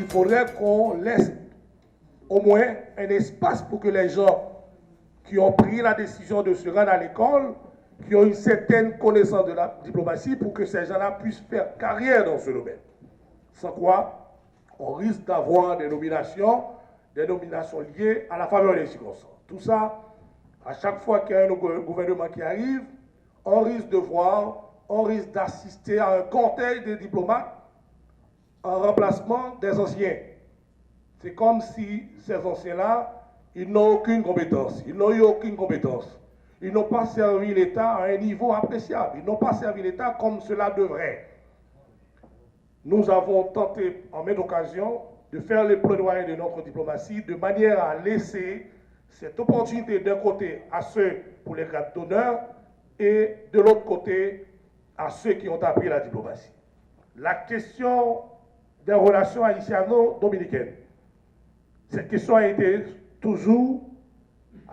faudrait qu'on laisse au moins un espace pour que les gens qui ont pris la décision de se rendre à l'école, qui ont une certaine connaissance de la diplomatie, pour que ces gens-là puissent faire carrière dans ce domaine. Sans quoi, on risque d'avoir des nominations liées à la faveur des circonstances. Tout ça, à chaque fois qu'il y a un gouvernement qui arrive, on risque d'assister à un cortège de diplomates en remplacement des anciens. C'est comme si ces anciens-là, ils n'ont aucune compétence. Ils n'ont eu aucune compétence. Ils n'ont pas servi l'État à un niveau appréciable. Ils n'ont pas servi l'État comme cela devrait. Nous avons tenté, en même occasion, de faire le plaidoyer de notre diplomatie de manière à laisser cette opportunité d'un côté à ceux pour les grades d'honneur et de l'autre côté à ceux qui ont appris la diplomatie. La question des relations haïtiano-dominicaines. Cette question a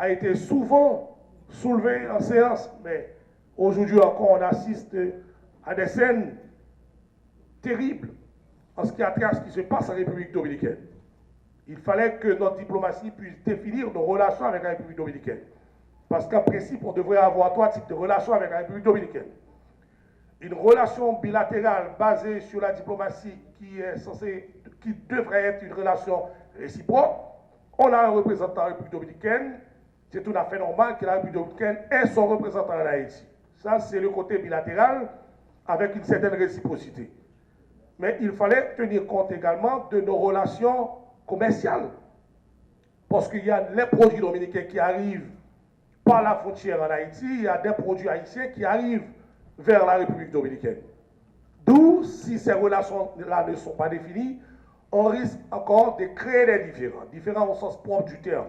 été souvent soulevée en séance, mais aujourd'hui encore on assiste à des scènes terribles en ce qui a trait à ce qui se passe en République dominicaine. Il fallait que notre diplomatie puisse définir nos relations avec la République dominicaine. Parce qu'en principe, on devrait avoir 3 types de relations avec la République dominicaine. Une relation bilatérale basée sur la diplomatie qui devrait être une relation réciproque. On a un représentant en République dominicaine. C'est tout à fait normal que la République dominicaine ait son représentant en Haïti. Ça, c'est le côté bilatéral avec une certaine réciprocité. Mais il fallait tenir compte également de nos relations commerciales. Parce qu'il y a les produits dominicains qui arrivent par la frontière en Haïti, il y a des produits haïtiens qui arrivent vers la République dominicaine. D'où, si ces relations-là ne sont pas définies, on risque encore de créer des différents au sens propre du terme.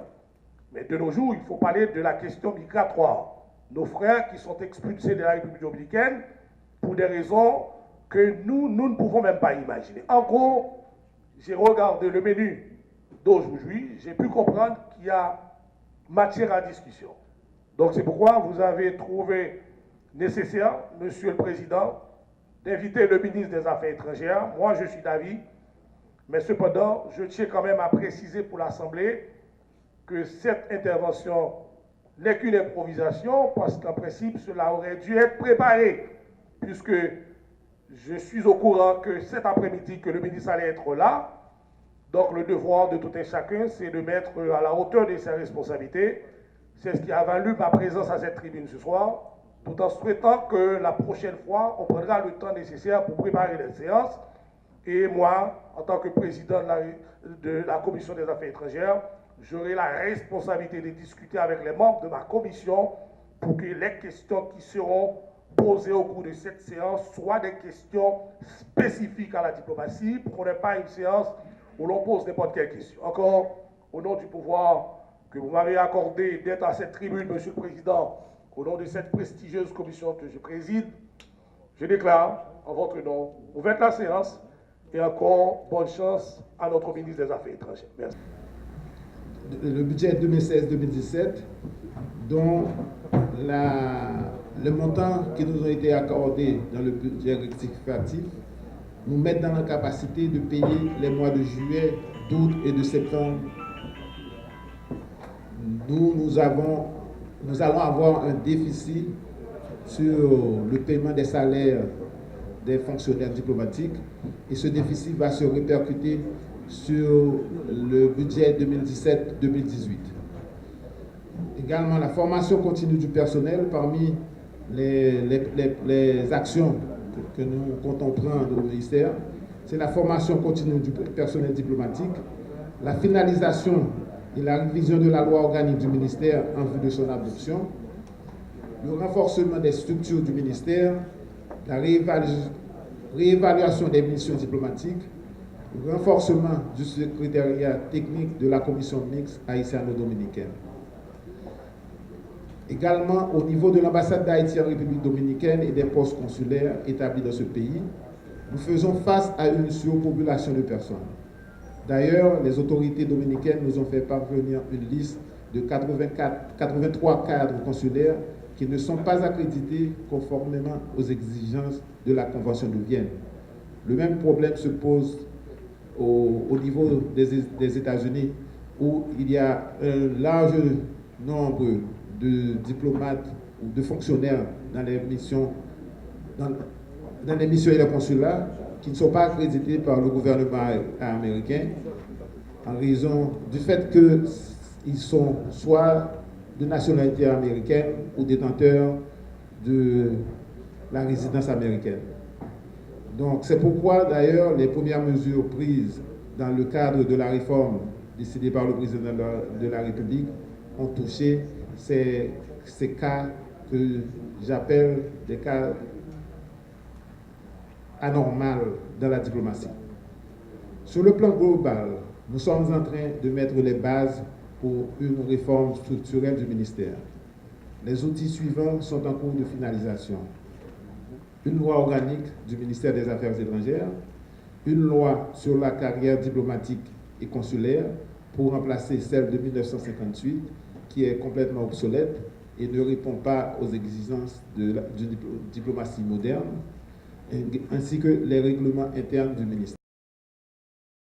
Mais de nos jours, il faut parler de la question migratoire. Nos frères qui sont expulsés de la République dominicaine pour des raisons que nous ne pouvons même pas imaginer. En gros, j'ai regardé le menu d'aujourd'hui, j'ai pu comprendre qu'il y a matière à discussion. Donc c'est pourquoi vous avez trouvé nécessaire, Monsieur le Président, d'inviter le ministre des Affaires étrangères. Moi, je suis d'avis, mais cependant, je tiens quand même à préciser pour l'Assemblée que cette intervention n'est qu'une improvisation, parce qu'en principe, cela aurait dû être préparé, puisque je suis au courant que cet après-midi, que le ministre allait être là. Donc le devoir de tout un chacun, c'est de mettre à la hauteur de ses responsabilités. C'est ce qui a valu ma présence à cette tribune ce soir, tout en souhaitant que la prochaine fois, on prendra le temps nécessaire pour préparer les séances. Et moi, en tant que président de la Commission des Affaires étrangères, j'aurai la responsabilité de discuter avec les membres de ma commission pour que les questions qui seront posées au cours de cette séance soient des questions spécifiques à la diplomatie, pour qu'on n'ait pas une séance où l'on pose n'importe quelle question. Encore, au nom du pouvoir que vous m'avez accordé d'être à cette tribune, Monsieur le Président, au nom de cette prestigieuse commission que je préside, je déclare en votre nom ouverte la séance et encore bonne chance à notre ministre des Affaires étrangères. Merci. Le budget 2016-2017, dont le montant qui nous a été accordé dans le budget rectificatif nous met dans la capacité de payer les mois de juillet, d'août et de septembre. Nous allons avoir un déficit sur le paiement des salaires des fonctionnaires diplomatiques et ce déficit va se répercuter sur le budget 2017-2018. Également, la formation continue du personnel parmi les actions que nous comptons prendre au ministère, c'est la formation continue du personnel diplomatique, la finalisation et la révision de la loi organique du ministère en vue de son adoption, le renforcement des structures du ministère, la réévaluation des missions diplomatiques, le renforcement du secrétariat technique de la commission mixte haïtiano-dominicaine. Également, au niveau de l'ambassade d'Haïti en République dominicaine et des postes consulaires établis dans ce pays, nous faisons face à une surpopulation de personnes. D'ailleurs, les autorités dominicaines nous ont fait parvenir une liste de 83 cadres consulaires qui ne sont pas accrédités conformément aux exigences de la Convention de Vienne. Le même problème se pose au niveau des États-Unis, où il y a un large nombre de diplomates ou de fonctionnaires dans les missions, dans les missions et les consulats qui ne sont pas accrédités par le gouvernement américain en raison du fait qu'ils sont soit de nationalité américaine ou détenteurs de la résidence américaine. Donc c'est pourquoi d'ailleurs les premières mesures prises dans le cadre de la réforme décidée par le président de la République ont touché ces cas que j'appelle des cas anormaux dans la diplomatie. Sur le plan global, nous sommes en train de mettre les bases pour une réforme structurelle du ministère. Les outils suivants sont en cours de finalisation. Une loi organique du ministère des Affaires étrangères, une loi sur la carrière diplomatique et consulaire pour remplacer celle de 1958 qui est complètement obsolète et ne répond pas aux exigences d'une diplomatie moderne, ainsi que les règlements internes du ministère.